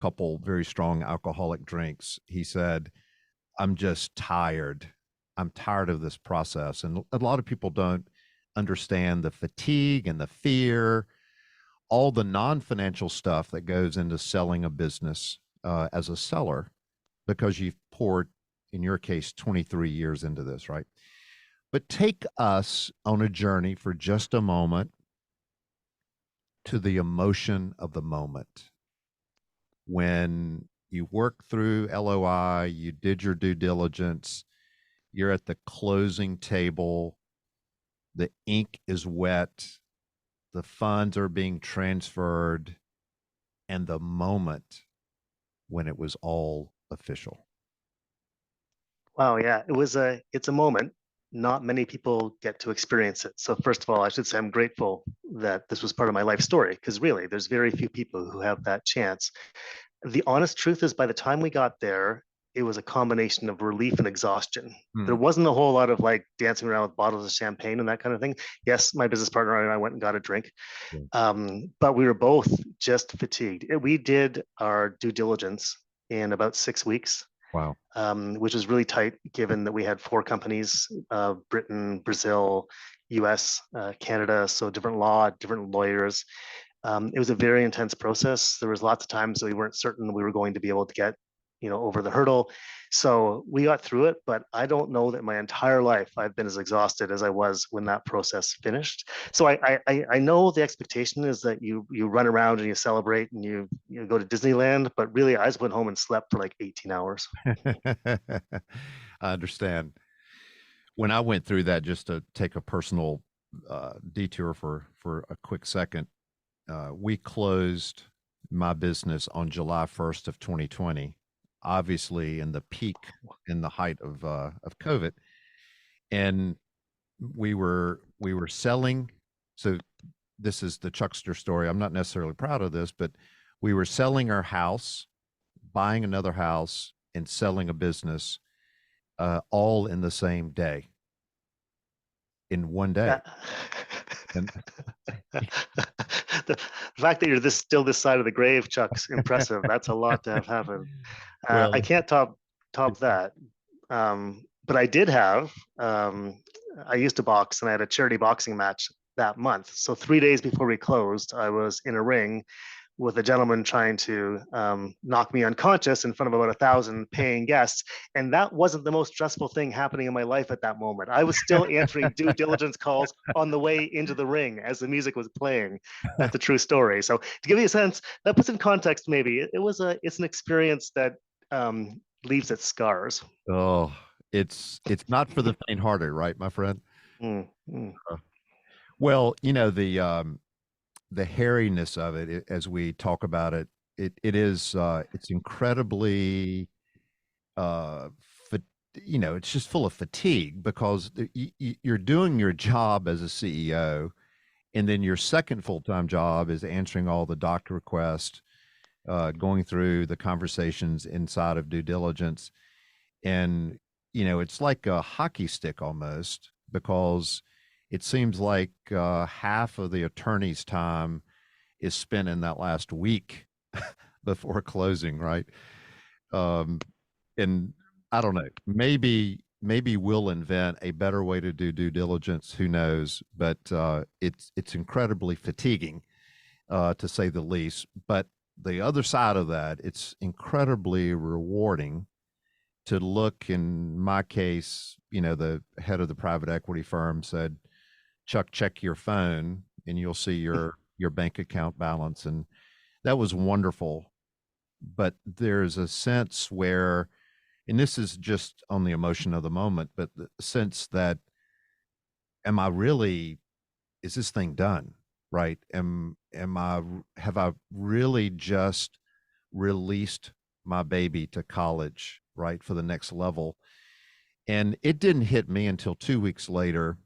couple very strong alcoholic drinks, he said, I'm just tired. I'm tired of this process. And a lot of people don't understand the fatigue and the fear, all the non financial stuff that goes into selling a business as a seller, because you've poured, in your case, 23 years into this, right? But take us on a journey for just a moment to the emotion of the moment when you work through LOI, you did your due diligence, you're at the closing table, the ink is wet, the funds are being transferred, and the moment when it was all official. Wow, yeah, it's a moment. Not many people get to experience it. So first of all, I should say I'm grateful that this was part of my life story because really, there's very few people who have that chance. The honest truth is, by the time we got there, it was a combination of relief and exhaustion. There Hmm. wasn't a whole lot of like dancing around with bottles of champagne and that kind of thing. Yes, my business partner and I went and got a drink, Yeah. but we were both just fatigued. We did our due diligence in about 6 weeks, Wow. which was really tight given that we had four companies, Britain, Brazil, US, Canada, so different law, different lawyers. It was a very intense process. There was lots of times that we weren't certain we were going to be able to get, over the hurdle. So we got through it, but I don't know that my entire life I've been as exhausted as I was when that process finished. So I know the expectation is that you run around and you celebrate and you go to Disneyland, but really I just went home and slept for like 18 hours. I understand. When I went through that, just to take a personal detour for a quick second, we closed my business on July 1st of 2020, obviously in the peak, in the height of COVID, and we were selling. So this is the Chuckster story. I'm not necessarily proud of this, but we were selling our house, buying another house, and selling a business, all in the same day, in one day. That, And the fact that you're still this side of the grave, Chuck's impressive. That's a lot to have happen. I well, can't top that. But I did have. I used to box, and I had a charity boxing match that month. So 3 days before we closed, I was in a ring with a gentleman trying to knock me unconscious in front of about 1,000 paying guests. And that wasn't the most stressful thing happening in my life at that moment. I was still answering due diligence calls on the way into the ring as the music was playing. That's a true story. So to give you a sense, that puts in context, maybe it's an experience that leaves its scars. oh, it's not for the faint-hearted, right, my friend? Mm, mm. Uh, well, the hairiness of it, as we talk about it, it is it's incredibly uh fa- it's just full of fatigue because you're doing your job as a CEO, and then your second full-time job is answering all the doc requests, going through the conversations inside of due diligence. And it's like a hockey stick almost, because it seems like half of the attorney's time is spent in that last week before closing, right? um, and I don't know, maybe we'll invent a better way to do due diligence, who knows? But it's incredibly fatiguing, to say the least. But the other side of that, it's incredibly rewarding to look. In my case, the head of the private equity firm said, Chuck, check your phone and you'll see your bank account balance. And that was wonderful. But there's a sense where, and this is just on the emotion of the moment, but the sense that, am I really, is this thing done? Right? Have I really just released my baby to college, right, for the next level? And it didn't hit me until 2 weeks later,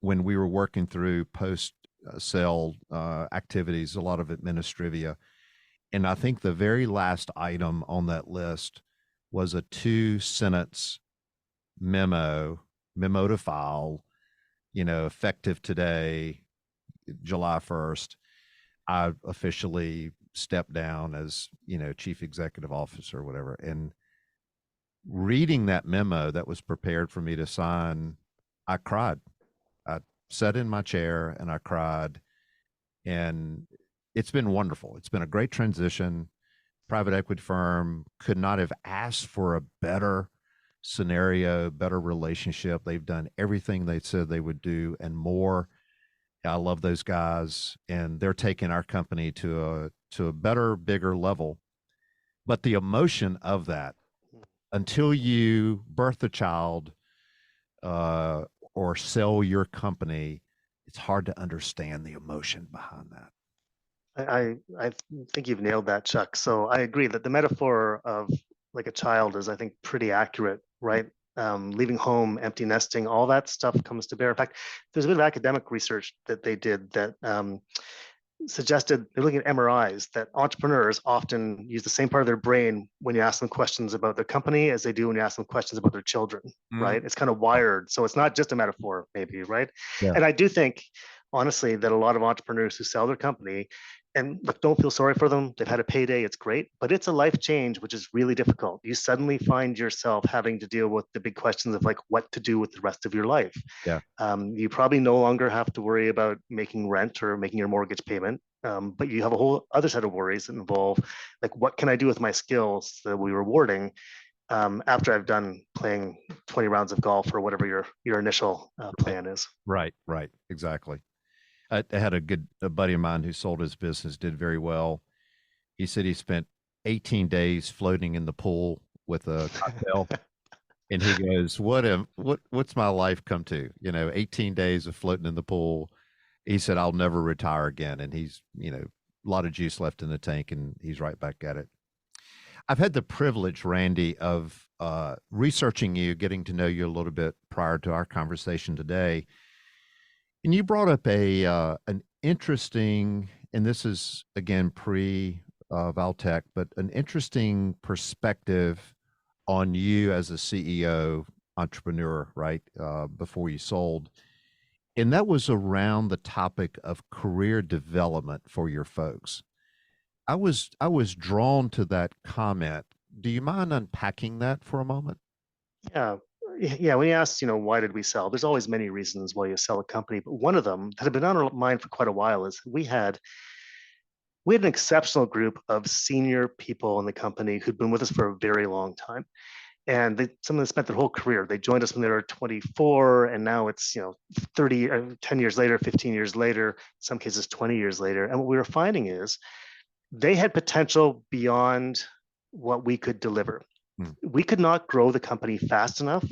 when we were working through post sale activities, a lot of administrivia. And I think the very last item on that list was a 2 sentence memo to file, effective today, July 1st. I officially stepped down as, chief executive officer or whatever. And reading that memo that was prepared for me to sign, I cried. I sat in my chair and I cried. And it's been wonderful. It's been a great transition. Private equity firm could not have asked for a better scenario, better relationship. They've done everything they said they would do and more. I love those guys, and they're taking our company to a better, bigger level. But the emotion of that, until you birth a child uh, or sell your company, it's hard to understand the emotion behind that. I think you've nailed that, Chuck. So I agree that the metaphor of like a child is, I think, pretty accurate, right? Leaving home, empty nesting, all that stuff comes to bear. In fact, there's a bit of academic research that they did that suggested they're looking at MRIs that entrepreneurs often use the same part of their brain when you ask them questions about their company as they do when you ask them questions about their children, Mm, right? It's kind of wired. So it's not just a metaphor, maybe, right? yeah. And I do think, honestly, that a lot of entrepreneurs who sell their company and look, don't feel sorry for them. They've had a payday. It's great, but it's a life change, which is really difficult. You suddenly find yourself having to deal with the big questions of like what to do with the rest of your life. Yeah. You probably no longer have to worry about making rent or making your mortgage payment. But you have a whole other set of worries that involve like what can I do with my skills that will be rewarding after I've done playing 20 rounds of golf or whatever your initial Right. plan is. Right. Right. Exactly. I had a buddy of mine who sold his business, did very well. He said he spent 18 days floating in the pool with a cocktail. And he goes, what's my life come to? 18 days of floating in the pool. He said, I'll never retire again. And he's, a lot of juice left in the tank and he's right back at it. I've had the privilege, Randy, of researching you, getting to know you a little bit prior to our conversation today. And you brought up an interesting, and this is again pre Valtech, but an interesting perspective on you as a CEO entrepreneur, right? Before you sold, and that was around the topic of career development for your folks. I was drawn to that comment. Do you mind unpacking that for a moment? Yeah. Yeah, when you asked, why did we sell? There's always many reasons why you sell a company, but one of them that had been on our mind for quite a while is we had an exceptional group of senior people in the company who'd been with us for a very long time. And some of them spent their whole career. They joined us when they were 24, and now it's 30, 10 years later, 15 years later, in some cases 20 years later. And what we were finding is they had potential beyond what we could deliver. Hmm. We could not grow the company fast enough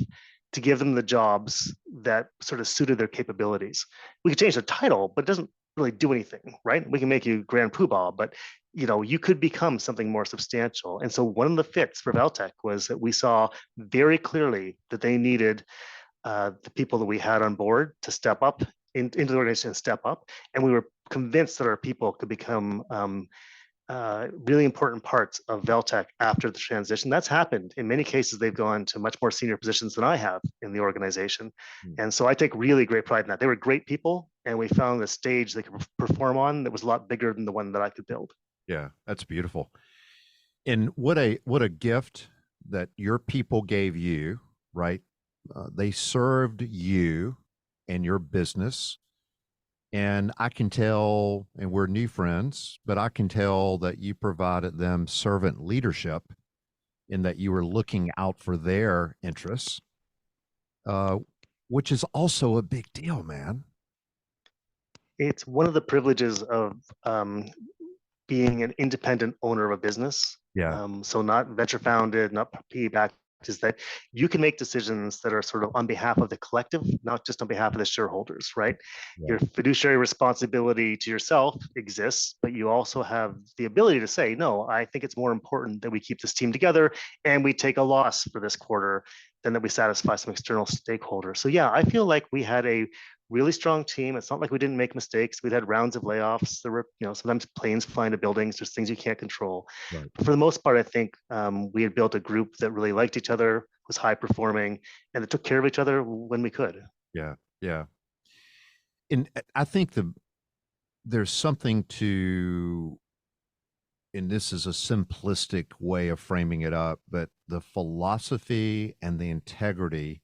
to give them the jobs that sort of suited their capabilities. We could change the title, but it doesn't really do anything, right? We can make you Grand Poobah, but you could become something more substantial. And so one of the fits for Valtech was that we saw very clearly that they needed the people that we had on board to step up into the organization and step up. And we were convinced that our people could become really important parts of Veltec after the transition. That's happened. In many cases, they've gone to much more senior positions than I have in the organization. Hmm. And so I take really great pride in that. They were great people, and we found the stage they could perform on that was a lot bigger than the one that I could build. Yeah, that's beautiful. And what a gift that your people gave you, right? They served you and your business. And I can tell, and we're new friends, but I can tell that you provided them servant leadership in that you were looking out for their interests, uh, which is also a big deal, man. It's one of the privileges of being an independent owner of a business. Yeah. So not venture founded, not PE backed, is that you can make decisions that are sort of on behalf of the collective, not just on behalf of the shareholders, right? Yeah. Your fiduciary responsibility to yourself exists, but you also have the ability to say, no, I think it's more important that we keep this team together and we take a loss for this quarter than that we satisfy some external stakeholders. So yeah, I feel like we had a really strong team. It's not like we didn't make mistakes. We'd had rounds of layoffs. There were, sometimes planes flying to buildings. There's things you can't control. Right. But for the most part, I think we had built a group that really liked each other, was high performing, and that took care of each other when we could. Yeah. Yeah. And I think there's something to and this is a simplistic way of framing it up, but the philosophy and the integrity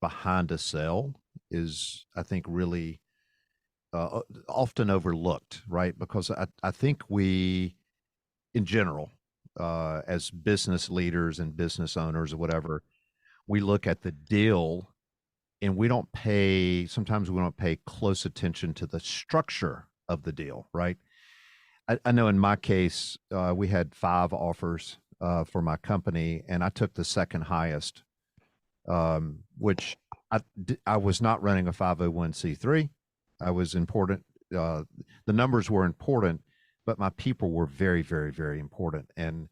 behind a sale is, I think, really often overlooked, right? Because I think we, in general, as business leaders and business owners or whatever, we look at the deal and sometimes we don't pay close attention to the structure of the deal, right? I know in my case, we had 5 offers for my company, and I took the second highest, which I was not running a 501c3. I was important. Uh, the numbers were important, but my people were very, very, very important. And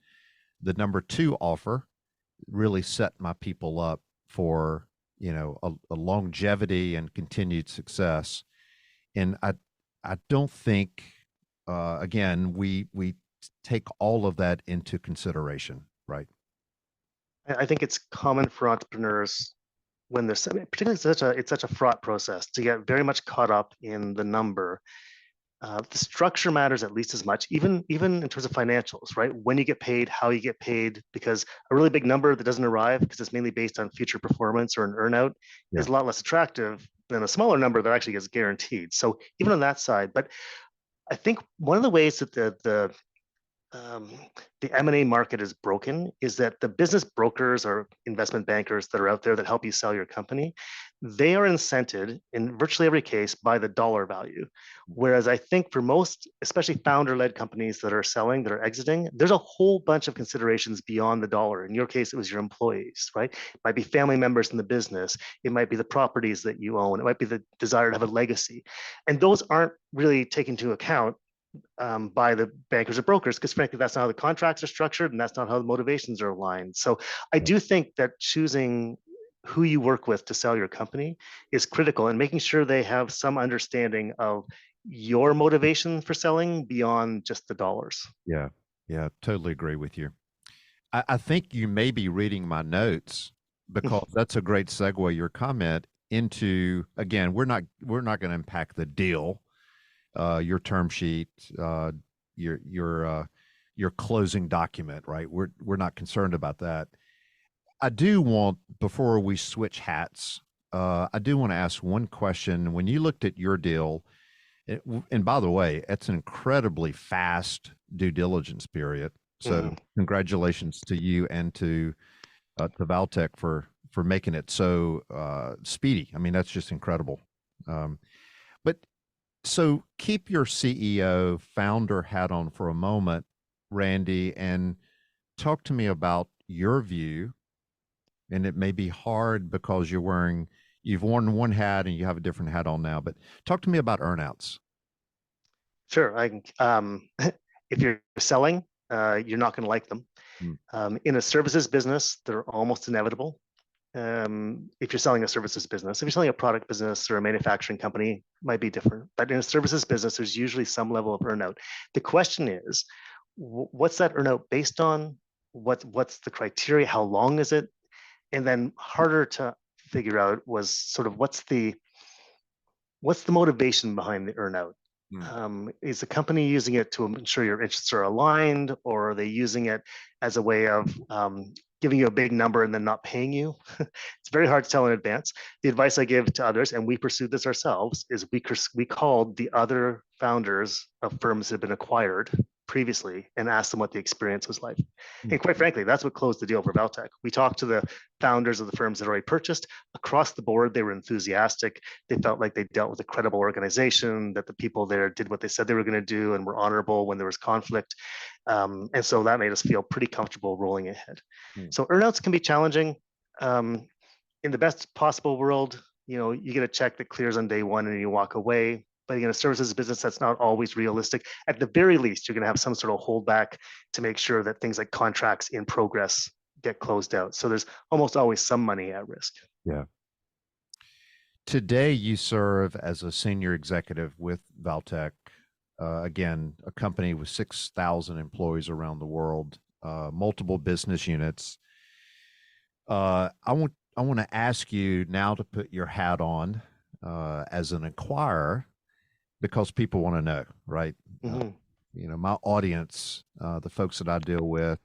the number 2 offer really set my people up for a longevity and continued success. And I don't think again we take all of that into consideration, right? I think it's common for entrepreneurs when there's particularly it's such a fraught process to get very much caught up in the number. The structure matters at least as much, even in terms of financials, right? When you get paid, how you get paid, because a really big number that doesn't arrive because it's mainly based on future performance or an earnout Yeah. is a lot less attractive than a smaller number that actually gets guaranteed. So even on that side, but I think one of the ways that um, the M&A market is broken is that the business brokers or investment bankers that are out there that help you sell your company, they are incented in virtually every case by the dollar value. Whereas I think for most, especially founder-led companies that are selling, that are exiting, there's a whole bunch of considerations beyond the dollar. In your case, it was your employees, right? It might be family members in the business. It might be the properties that you own. It might be the desire to have a legacy. And those aren't really taken into account by the bankers or brokers, because frankly, that's not how the contracts are structured and that's not how the motivations are aligned. So I do think that choosing who you work with to sell your company is critical, and making sure they have some understanding of your motivation for selling beyond just the dollars. Yeah. Yeah. Totally agree with you. I think you may be reading my notes because that's a great segue, your comment into, again, we're not going to impact the deal, your term sheet, your your uh, your closing document, right? We're not concerned about that. I do want, before we switch hats, I do want to ask one question. When you looked at your deal, and by the way, it's an incredibly fast due diligence period. So Mhm. congratulations to you and to Valtech for making it so speedy. I mean, that's just incredible. But so keep your CEO founder hat on for a moment, Randy, and talk to me about your view. And it may be hard because you've worn one hat and you have a different hat on now, but talk to me about earnouts. Sure, I can. If you're selling, you're not going to like them. Mm, In a services business, they're almost inevitable. If you're selling a services business. If you're selling a product business or a manufacturing company, might be different. But in a services business, there's usually some level of earnout. The question is, what's that earnout based on? What's the criteria? How long is it? And then harder to figure out was sort of what's the motivation behind the earnout? mm, Is the company using it to ensure your interests are aligned, or are they using it as a way of giving you a big number and then not paying you? It's very hard to tell in advance. The advice I give to others, and we pursued this ourselves, is we called the other founders of firms that had been acquired previously and asked them what the experience was like. mm, And quite frankly, that's what closed the deal for Valtech. We talked to the founders of the firms that already purchased. Across the board, they were enthusiastic. They felt like they dealt with a credible organization, that the people there did what they said they were going to do and were honorable when there was conflict. And so that made us feel pretty comfortable rolling ahead. mm. So earnouts can be challenging. Um, in the best possible world, you get a check that clears on day one and you walk away. But again, a services business, that's not always realistic. At the very least, you're going to have some sort of holdback to make sure that things like contracts in progress get closed out. So there's almost always some money at risk. Yeah. Today, you serve as a senior executive with Valtech. Again, a company with 6,000 employees around the world, multiple business units. I want to ask you now to put your hat on as an acquirer because people want to know, right? Uh, Mhm. my audience, the folks that I deal with,